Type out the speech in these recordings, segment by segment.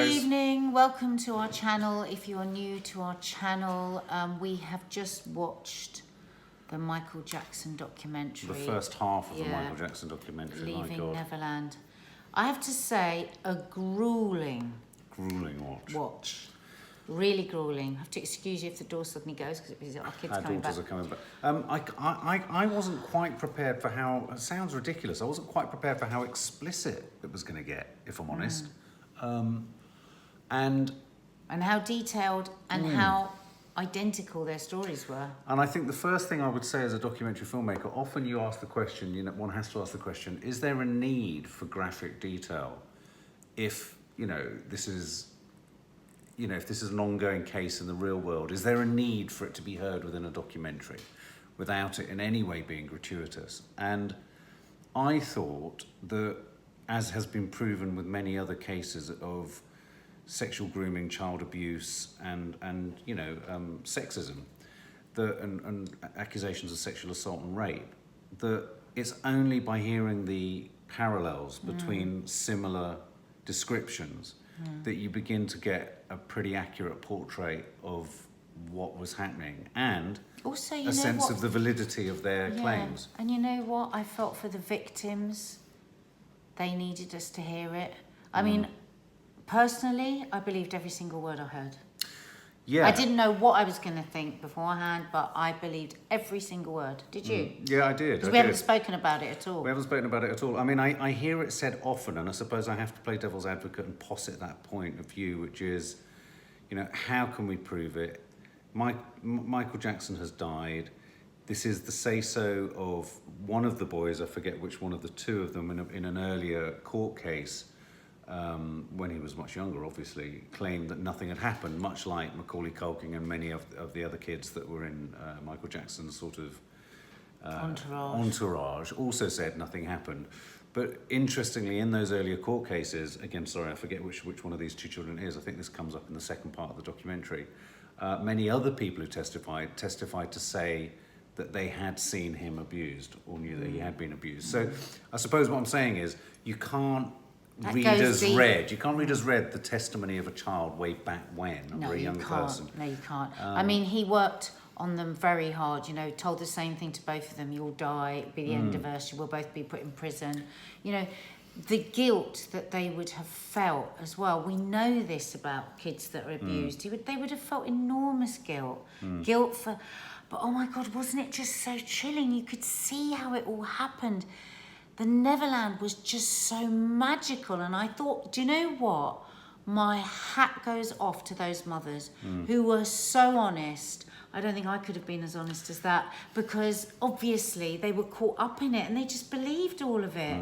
evening, welcome to our channel. If you're new to our channel, we have just watched the Michael Jackson documentary. The first half of the Michael Jackson documentary. Leaving Neverland. I have to say, a grueling watch. Really grueling. I have to excuse you if the door suddenly goes because our kids are coming back. Our daughters are coming back. I wasn't quite prepared for how, it sounds ridiculous, I wasn't quite prepared for how explicit it was going to get, if I'm honest. And how detailed and how identical their stories were. And I think the first thing I would say as a documentary filmmaker, often you ask the question, one has to ask the question, is there a need for graphic detail if, this is an ongoing case in the real world? Is there a need for it to be heard within a documentary without it in any way being gratuitous? And I thought that, as has been proven with many other cases of sexual grooming, child abuse, and sexism, and accusations of sexual assault and rape, that it's only by hearing the parallels between similar descriptions that you begin to get a pretty accurate portrait of what was happening, and also a sense of the validity of their claims. And you know what? I felt for the victims. They needed us to hear it. I mean, personally, I believed every single word I heard. Yeah. I didn't know what I was going to think beforehand, but I believed every single word. Did you? Yeah, I did. Because we haven't spoken about it at all. We haven't spoken about it at all. I mean, I hear it said often, and I suppose I have to play devil's advocate and posit that point of view, which is, how can we prove it? Michael Jackson has died. This is the say-so of one of the boys, I forget which one of the two of them, in an earlier court case, when he was much younger, obviously, claimed that nothing had happened, much like Macaulay Culkin and many of the other kids that were in Michael Jackson's sort of entourage also said nothing happened. But interestingly, in those earlier court cases, again, sorry, I forget which one of these two children it is, I think this comes up in the second part of the documentary, many other people who testified to say that they had seen him abused or knew that he had been abused. So I suppose what I'm saying is you can't read as read the testimony of a child way back when, or a young person. No, you can't. I mean, he worked on them very hard, told the same thing to both of them. You'll die, it'll be the end of us, you will both be put in prison. The guilt that they would have felt as well. We know this about kids that are abused. They would have felt enormous guilt. Guilt for... But oh my God, wasn't it just so chilling? You could see how it all happened. The Neverland was just so magical. And I thought, do you know what? My hat goes off to those mothers who were so honest. I don't think I could have been as honest as that, because obviously they were caught up in it and they just believed all of it.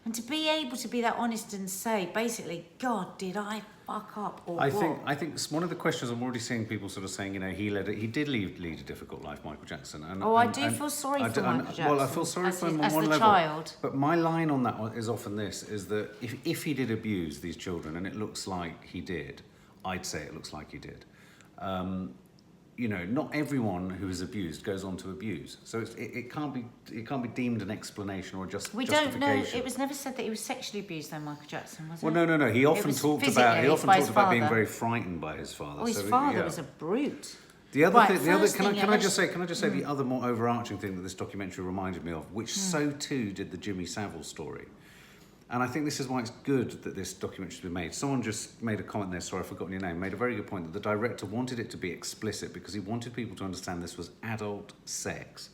And to be able to be that honest and say, basically, God, did I fuck up or what? I think one of the questions I'm already seeing people sort of saying, he did lead a difficult life, Michael Jackson. I do feel sorry for Michael Jackson. Well, I feel sorry for him on one level. Child. But my line on that is often this, is that if he did abuse these children, and it looks like he did, I'd say it looks like he did. Not everyone who is abused goes on to abuse, so it can't be deemed an explanation or justification. We don't know. It was never said that he was sexually abused, though, Michael Jackson, was it? Well, no. He often talked about being very frightened by his father. Oh, his father was a brute. Can I just say the other more overarching thing that this documentary reminded me of, which so too did the Jimmy Savile story. And I think this is why it's good that this documentary's been made. Someone just made a comment there, sorry I've forgotten your name, made a very good point that the director wanted it to be explicit because he wanted people to understand this was adult sex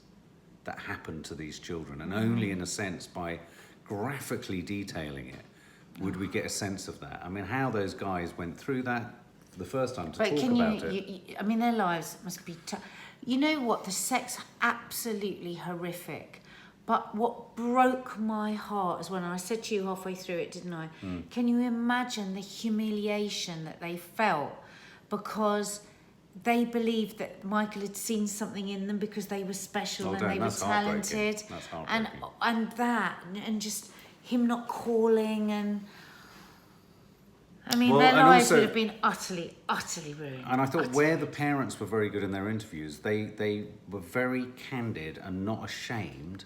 that happened to these children. And only in a sense by graphically detailing it would we get a sense of that. I mean, how those guys went through that for the first time to talk about it. I mean, their lives must be... You know what? The sex, absolutely horrific. But what broke my heart is when I said to you halfway through it, didn't I? Can you imagine the humiliation that they felt because they believed that Michael had seen something in them because they were special and they were talented. That's heartbreaking. And just him not calling and... I mean, their lives would have been utterly, utterly ruined. And I thought where the parents were very good in their interviews, they were very candid and not ashamed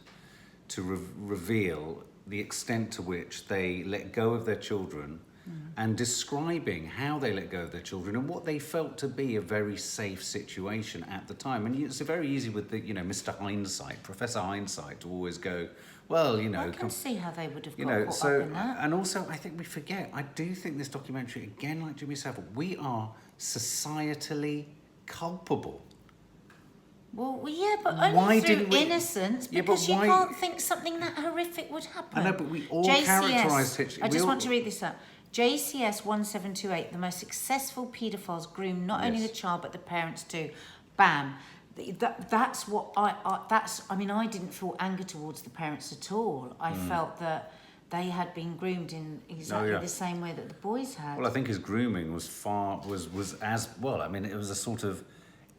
to reveal the extent to which they let go of their children and describing how they let go of their children and what they felt to be a very safe situation at the time. And it's very easy with the, Mr. Hindsight, Professor Hindsight, to always go, well, I can see how they would have got caught up in that. And also, I think we forget, I do think this documentary, again, like Jimmy Savile, we are societally culpable. Well, yeah, but only through innocence, because you can't think something that horrific would happen. I know, but we all characterise it. I just want to read this out. JCS 1728, the most successful paedophiles groom not only the child but the parents too. Bam. That's what I mean, I didn't feel anger towards the parents at all. I felt that they had been groomed in exactly the same way that the boys had. Well, I think his grooming was as well. I mean, it was a sort of.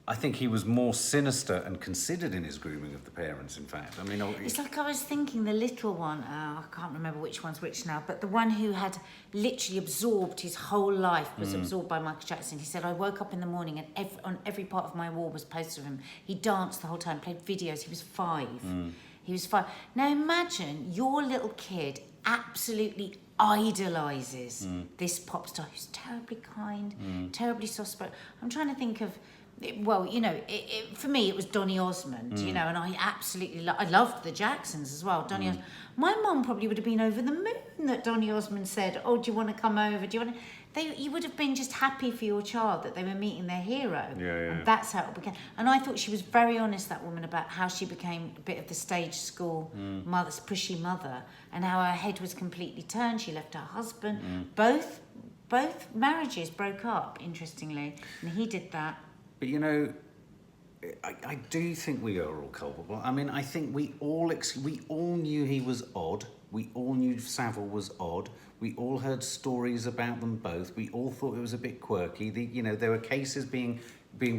I think he was more sinister and considered in his grooming of the parents, in fact. I mean... It's like I was thinking the little one, I can't remember which one's which now, but the one who had literally absorbed his whole life, was absorbed by Michael Jackson. He said, I woke up in the morning and on every part of my wall was posted of him. He danced the whole time, played videos. He was 5. He was 5. Now imagine your little kid absolutely idolises this pop star who's terribly kind, terribly soft-spoken. I'm trying to think of... Well, for me, it was Donny Osmond, and I absolutely I loved the Jacksons as well. Donny Osmond. My mum probably would have been over the moon that Donny Osmond said, oh, do you want to come over? Do you want to... You would have been just happy for your child that they were meeting their hero. And that's how it began. And I thought she was very honest, that woman, about how she became a bit of the stage school mother, pushy mother, and how her head was completely turned. She left her husband. Both marriages broke up, interestingly, and he did that. But I do think we are all culpable. I mean, I think we all knew he was odd. We all knew Savile was odd. We all heard stories about them both. We all thought it was a bit quirky. There were cases being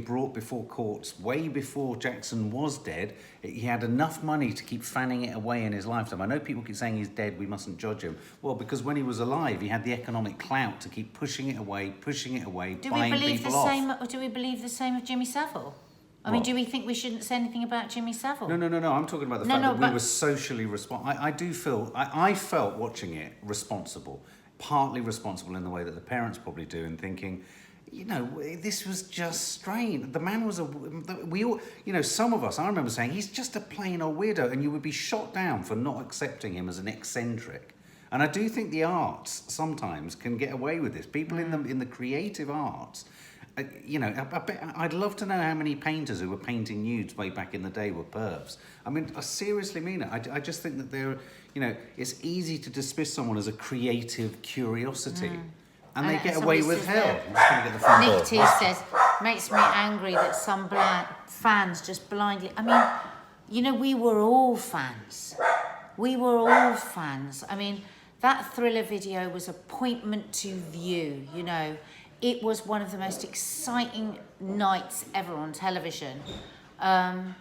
brought before courts way before Jackson was dead. He had enough money to keep fanning it away in his lifetime. I know people keep saying he's dead, we mustn't judge him. Well, because when he was alive, he had the economic clout to keep pushing it away, buying people off. Do we believe the same of Jimmy Savile? I mean, do we think we shouldn't say anything about Jimmy Savile? No. I'm talking about the fact that we were socially responsible. I do feel... I felt watching it responsible, partly responsible in the way that the parents probably do, and thinking... this was just strange. The man was we all, some of us, I remember saying, he's just a plain old weirdo, and you would be shot down for not accepting him as an eccentric. And I do think the arts sometimes can get away with this. People in the creative arts, I'd love to know how many painters who were painting nudes way back in the day were pervs. I mean, I seriously mean it. I just think that it's easy to dismiss someone as a creative curiosity. And they get away with hell. Nick T says, makes me angry that some fans just blindly... I mean, we were all fans. I mean, that Thriller video was appointment to view, It was one of the most exciting nights ever on television. Sorry,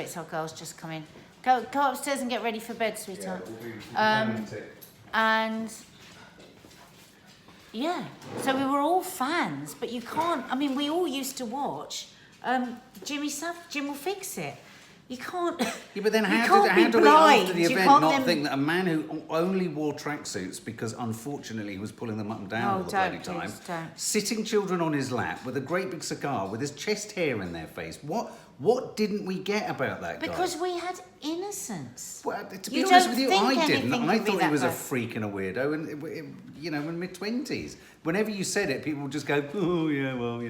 it's our girls just come in. Go upstairs and get ready for bed, sweetheart. Yeah, so we were all fans, but you can't... I mean, we all used to watch Jim Will Fix It. You can't... Yeah, but then how do we, after the event, not think that a man who only wore tracksuits because, unfortunately, he was pulling them up and down all the bloody time, sitting children on his lap with a great big cigar with his chest hair in their face, what didn't we get about that guy? Because we had innocence. Well, to be honest with you, I didn't. I thought he was a freak and a weirdo, and in mid-20s. Whenever you said it, people would just go, oh, yeah, well,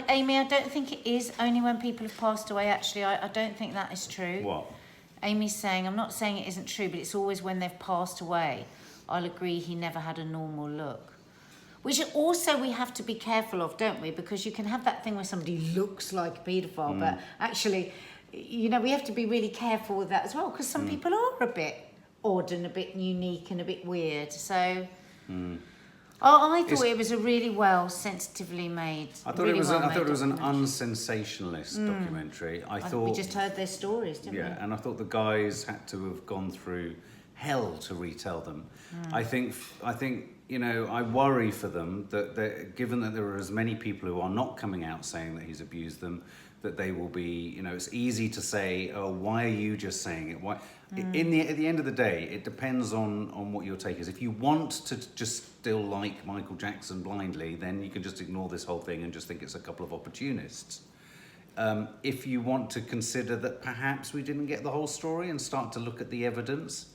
Amy, I don't think it is only when people have passed away, actually. I don't think that is true. What? Amy's saying, I'm not saying it isn't true, but it's always when they've passed away. I'll agree he never had a normal look. Which also we have to be careful of, don't we? Because you can have that thing where somebody looks like a paedophile, but actually, we have to be really careful with that as well, because some people are a bit odd and a bit unique and a bit weird. So, I thought it was a really well, sensitively made. I thought it was an unsensationalist documentary. We just heard their stories, didn't we? Yeah, and I thought the guys had to have gone through hell to retell them. I think I worry for them that given that there are as many people who are not coming out saying that he's abused them, that they will be, you know, it's easy to say, oh, why are you just saying it? Why? At the end of the day, it depends on what your take is. If you want to just still like Michael Jackson blindly, then you can just ignore this whole thing and just think it's a couple of opportunists. If you want to consider that perhaps we didn't get the whole story and start to look at the evidence,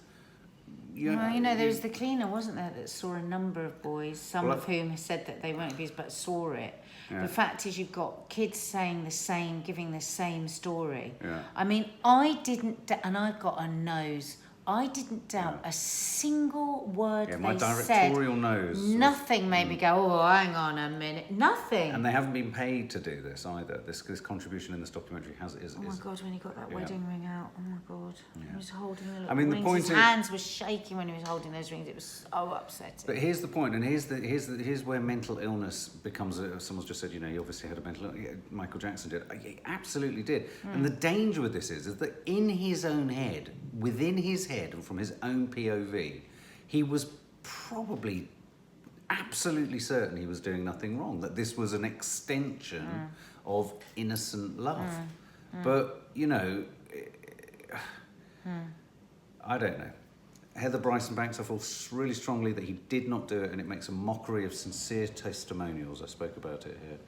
there was the cleaner, wasn't there, that saw a number of boys, some of whom said that they weren't abused but saw it. Yeah. The fact is, you've got kids saying the same, giving the same story. Yeah. I mean, I didn't, and I've got a nose. I didn't doubt a single word they said. My directorial nose. Nothing made me go, oh, hang on a minute. Nothing. And they haven't been paid to do this either. This contribution in this documentary is. Oh my God, when he got that wedding ring out, oh my God. Yeah. He was holding the little the rings. point His hands were shaking when he was holding those rings. It was so upsetting. But here's the point, and here's where mental illness becomes. Someone's just said, he obviously had a mental illness. Michael Jackson did. He absolutely did. And the danger with this is that in his own head, within his head, and from his own POV, he was probably absolutely certain he was doing nothing wrong, that this was an extension of innocent love. But, I don't know. Heather Bryson Banks, I feel really strongly that he did not do it, and it makes a mockery of sincere testimonials. I spoke about it here.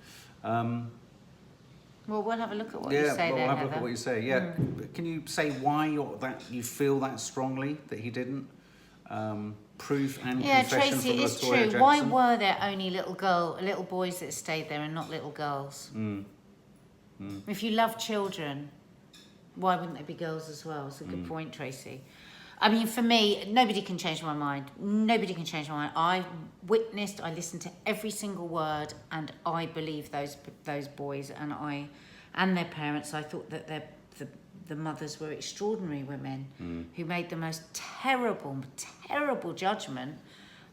Well, we'll have a look at what you say there, we'll have a look at what you say. Yeah, can you say why you feel that strongly that he didn't? Proof and confession Tracy, from it's Latoya true. Jackson. Why were there only little boys that stayed there and not little girls? If you love children, why wouldn't there be girls as well? It's a good point, Tracy. I mean, for me, nobody can change my mind. Nobody can change my mind. I listened to every single word, and I believe those boys and their parents. I thought that the mothers were extraordinary women who made the most terrible judgment.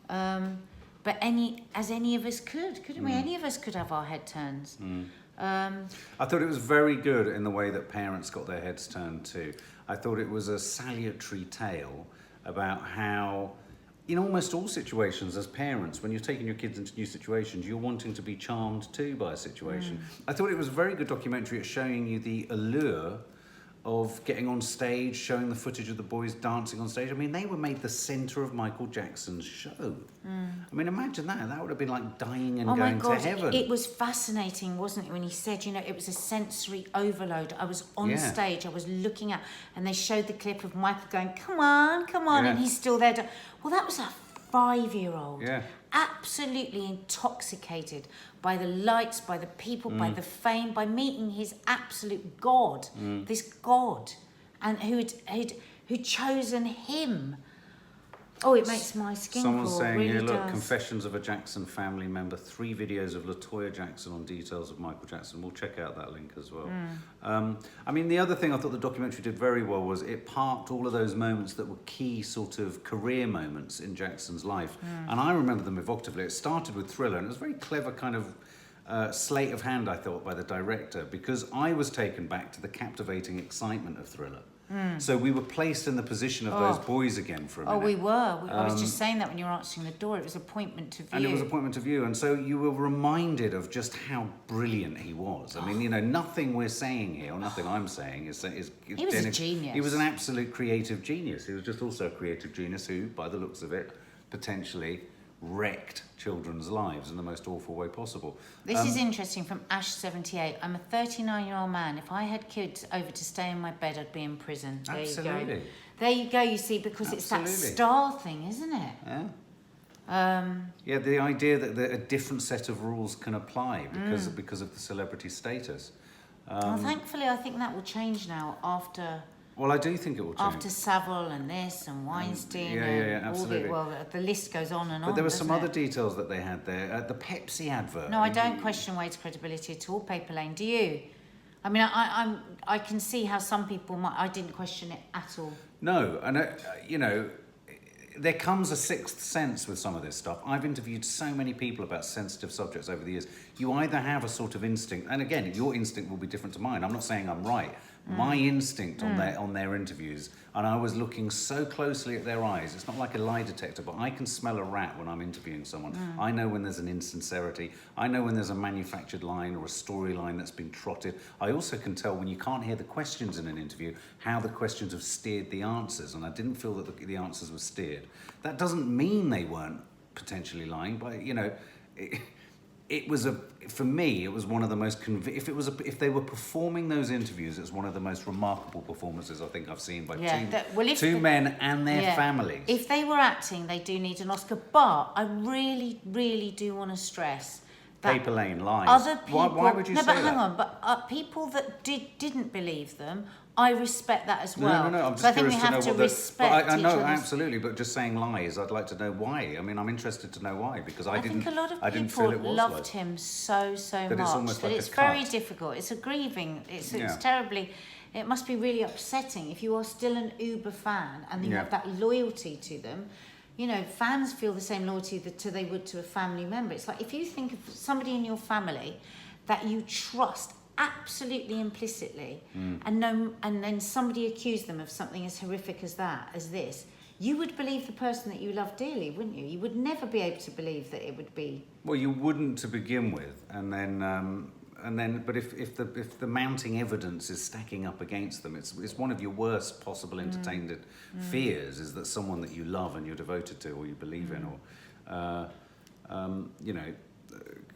But any of us couldn't we? Any of us could have our head turns. I thought it was very good in the way that parents got their heads turned too. I thought it was a salutary tale about how, in almost all situations as parents, when you're taking your kids into new situations, you're wanting to be charmed too by a situation. I thought it was a very good documentary at showing you the allure of getting on stage, showing the footage of the boys dancing on stage. I mean, they were made the centre of Michael Jackson's show. I mean, imagine that. That would have been like dying and going to heaven. It was fascinating, wasn't it, when he said, it was a sensory overload. I was on stage, I was looking at, and they showed the clip of Michael going, come on, and he's still there. Well, that was a 5-year-old. Absolutely intoxicated by the lights, by the people, by the fame, by meeting his absolute God, this God, and who'd chosen him. Oh, it makes my skin crawl. Someone's saying really here, look, does. Confessions of a Jackson family member, 3 videos of Latoya Jackson on details of Michael Jackson. We'll check out that link as well. I mean, the other thing I thought the documentary did very well was it parked all of those moments that were key sort of career moments in Jackson's life. And I remember them evocatively. It started with Thriller, and it was a very clever kind of sleight of hand, I thought, by the director, because I was taken back to the captivating excitement of Thriller. So we were placed in the position of those boys again for a minute. Oh, we were. I was just saying that when you were answering the door. It was appointment to view. And it was appointment to view. And so you were reminded of just how brilliant he was. I mean, nothing we're saying here, or nothing I'm saying, is he was a genius. He was an absolute creative genius. He was just also a creative genius who, by the looks of it, potentially wrecked children's lives in the most awful way possible. This is interesting from Ash78. I'm a 39-year-old man. If I had kids over to stay in my bed, I'd be in prison. There Absolutely. You go. There you go, you see, because it's that star thing, isn't it? Yeah. The idea that a different set of rules can apply because of the celebrity status. Well, thankfully, I think that will change now after... Well, I do think it will change. After Savile and this and Weinstein absolutely. The list goes on and on. But there were some other details that they had there. The Pepsi advert. No, I don't question Wade's credibility at all, Paper Lane. Do you? I mean, I can see how some people might. I didn't question it at all. No, and there comes a sixth sense with some of this stuff. I've interviewed so many people about sensitive subjects over the years. You either have a sort of instinct, and again, your instinct will be different to mine. I'm not saying I'm right, My instinct on their interviews, and I was looking so closely at their eyes. It's not like a lie detector, but I can smell a rat when I'm interviewing someone. I know when there's an insincerity. I know when there's a manufactured line or a storyline that's been trotted. I also can tell when you can't hear the questions in an interview, how the questions have steered the answers, and I didn't feel that the answers were steered. That doesn't mean they weren't potentially lying, but you know, it was for me, it was one of the most if they were performing those interviews, it's one of the most remarkable performances I think I've seen by two men and their families. If they were acting, they do need an Oscar, but I really, really do want to stress that Paper Lane lies. Other people, why would you say that? No, but hang on, but people that didn't believe them, I respect that as well. No. I'm just so I think we curious have to know to respect I know, each other's... absolutely, but just saying lies, I'd like to know why. I mean, I'm interested to know why, because I think a lot of didn't feel people it was loved like. him so much that it's very difficult. It's a grieving. It's terribly. It must be really upsetting if you are still an Uber fan and you have that loyalty to them. You know, fans feel the same loyalty they would to a family member. It's like if you think of somebody in your family that you trust absolutely implicitly, and then somebody accused them of something as horrific as this, you would believe the person that you love dearly, wouldn't you? You would never be able to believe that it would be... Well, you wouldn't to begin with, and then, but if the mounting evidence is stacking up against them, it's one of your worst possible entertained fears, is that someone that you love and you're devoted to, or you believe in, or you know.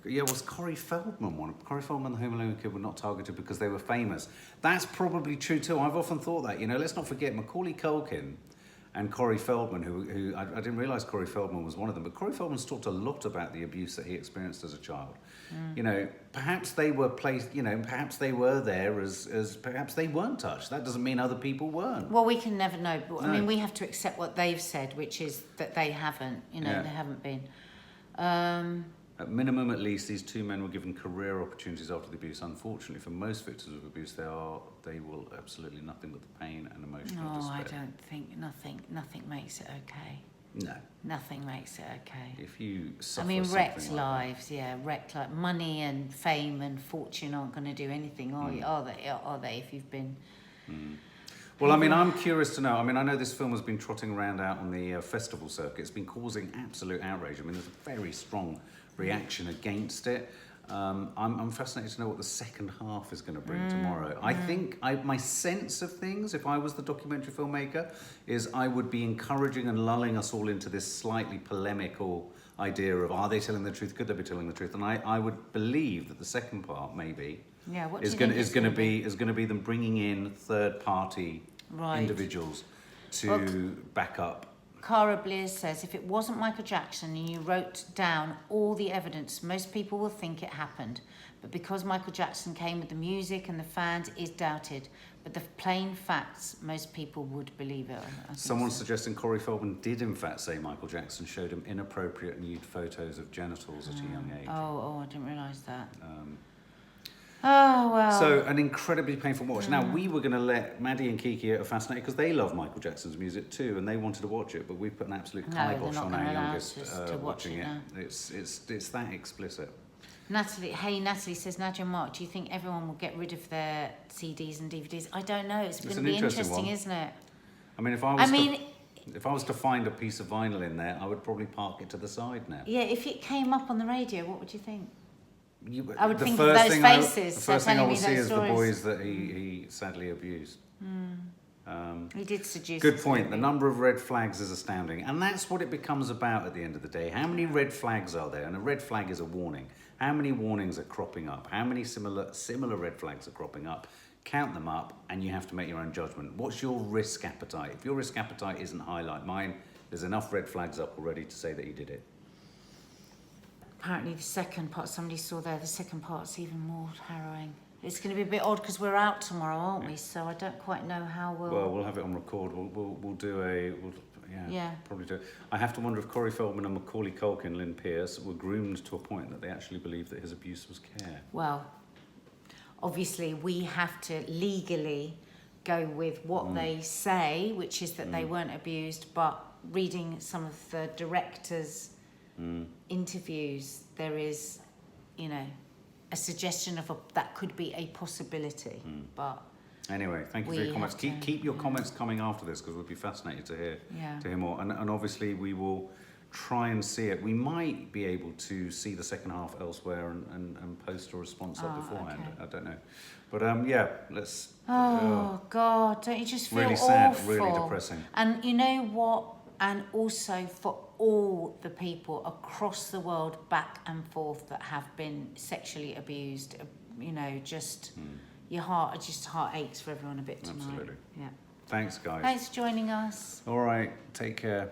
Was Corey Feldman one? Corey Feldman and the Home Alone kid were not targeted because they were famous. That's probably true too. I've often thought that. You know, let's not forget Macaulay Culkin and Corey Feldman, who I didn't realise Corey Feldman was one of them, but Corey Feldman's talked a lot about the abuse that he experienced as a child. You know, perhaps they were placed, you know, perhaps they were there as perhaps they weren't touched. That doesn't mean other people weren't. Well, we can never know. But, I mean, we have to accept what they've said, which is that they haven't, you know, they haven't been. At minimum, at least, these two men were given career opportunities after the abuse. Unfortunately, for most victims of abuse, they will absolutely nothing but the pain and emotional despair. I don't think nothing makes it okay. No. Nothing makes it okay. If you suffer wrecked lives, wrecked like money and fame and fortune aren't going to do anything, are they? If you've been. Well, I mean, I'm curious to know. I mean, I know this film has been trotting around out on the festival circuit. It's been causing absolute outrage. I mean, there's a very strong reaction against it. I'm fascinated to know what the second half is going to bring tomorrow. I think my sense of things, if I was the documentary filmmaker, is I would be encouraging and lulling us all into this slightly polemical idea of, are they telling the truth? Could they be telling the truth? And I would believe that the second part maybe is going to be them bringing in third party individuals to back up. Cara Blears says, if it wasn't Michael Jackson and you wrote down all the evidence, most people will think it happened. But because Michael Jackson came with the music and the fans, it is doubted. But the plain facts, most people would believe it. Someone's suggesting Corey Feldman did in fact say Michael Jackson showed him inappropriate nude photos of genitals at a young age. Oh, I didn't realise that. Oh, well. So, an incredibly painful watch. Now, we were going to let Maddie and Kiki are fascinated because they love Michael Jackson's music too, and they wanted to watch it, but we've put an absolute kibosh on our youngest watching it. It's that explicit. Natalie says, Nadia and Mark, do you think everyone will get rid of their CDs and DVDs? I don't know. It's going to be interesting, isn't it? I mean, if I was to find a piece of vinyl in there, I would probably park it to the side now. Yeah, if it came up on the radio, what would you think? I would think of those faces. The first thing I will see is stories. the boys that he sadly abused. He did seduce. Good point. The number of red flags is astounding, and that's what it becomes about at the end of the day. How many red flags are there? And a red flag is a warning. How many warnings are cropping up? How many similar red flags are cropping up? Count them up, and you have to make your own judgment. What's your risk appetite? If your risk appetite isn't high like mine, there's enough red flags up already to say that he did it. Apparently the second part, somebody saw there, the second part's even more harrowing. It's going to be a bit odd because we're out tomorrow, aren't we? So I don't quite know how we'll... Well, we'll have it on record. We'll do a... probably do. I have to wonder if Corey Feldman and Macaulay Culkin, Lynn Pierce, were groomed to a point that they actually believed that his abuse was care. Well, obviously we have to legally go with what they say, which is that they weren't abused, but reading some of the directors' interviews, there is, you know, a suggestion of that could be a possibility, but Anyway, thank you for your comments. Keep your comments coming after this, because we'd be fascinated to hear more. And obviously we will try and see it. We might be able to see the second half elsewhere and post a response up beforehand. Okay. I don't know. But let's... God, don't you just feel really sad, awful? really depressing. And you know what? And also for all the people across the world, back and forth, that have been sexually abused, you know, just your heart aches for everyone a bit tonight. Absolutely. Yeah. Thanks, guys. Thanks for joining us. All right, take care.